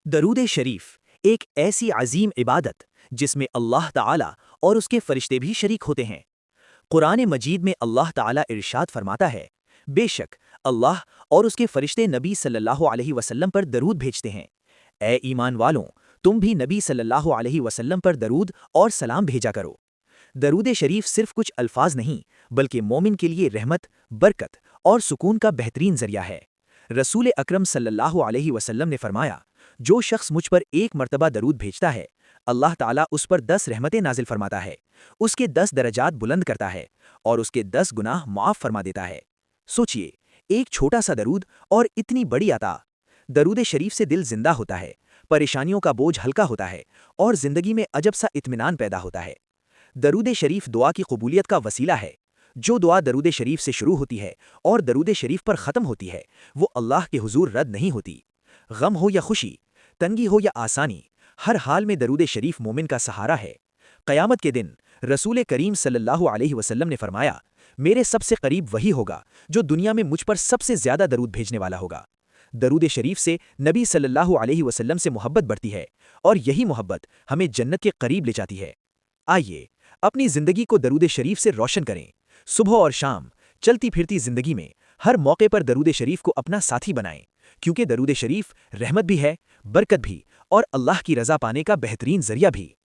درود شریف ایک ایسی عظیم عبادت جس میں اللہ تعالی اور اس کے فرشتے بھی شریک ہوتے ہیں۔ قرآن مجید میں اللہ تعالی ارشاد فرماتا ہے، بے شک اللہ اور اس کے فرشتے نبی صلی اللہ علیہ وسلم پر درود بھیجتے ہیں۔ اے ایمان والوں، تم بھی نبی صلی اللہ علیہ وسلم پر درود اور سلام بھیجا کرو۔ درود شریف صرف کچھ الفاظ نہیں بلکہ مومن کے لیے رحمت، برکت اور سکون کا بہترین ذریعہ ہے۔ رسول اکرم صلی اللہ علیہ وسلم نے فرمایا، جو شخص مجھ پر ایک مرتبہ درود بھیجتا ہے، اللہ تعالیٰ اس پر 10 رحمتیں نازل فرماتا ہے، اس کے 10 درجات بلند کرتا ہے اور اس کے 10 گناہ معاف فرما دیتا ہے۔ سوچئے، ایک چھوٹا سا درود اور اتنی بڑی عطا۔ درود شریف سے دل زندہ ہوتا ہے، پریشانیوں کا بوجھ ہلکا ہوتا ہے اور زندگی میں عجب سا اطمینان پیدا ہوتا ہے۔ درود شریف دعا کی قبولیت کا وسیلہ ہے۔ جو دعا درود شریف سے شروع ہوتی ہے اور درود شریف پر ختم ہوتی ہے، وہ اللہ کے حضور رد نہیں ہوتی۔ غم ہو یا خوشی، تنگی ہو یا آسانی، ہر حال میں درود شریف مومن کا سہارا ہے۔ قیامت کے دن رسول کریم صلی اللہ علیہ وسلم نے فرمایا، میرے سب سے قریب وہی ہوگا جو دنیا میں مجھ پر سب سے زیادہ درود بھیجنے والا ہوگا۔ درود شریف سے نبی صلی اللہ علیہ وسلم سے محبت بڑھتی ہے اور یہی محبت ہمیں جنت کے قریب لے جاتی ہے۔ آئیے اپنی زندگی کو درود شریف سے روشن کریں۔ صبح اور شام چلتی پھرتی زندگی میں ہر موقع پر درود شریف کو اپنا ساتھی بنائیں، کیونکہ درود شریف رحمت بھی ہے، برکت بھی اور اللہ کی رضا پانے کا بہترین ذریعہ بھی۔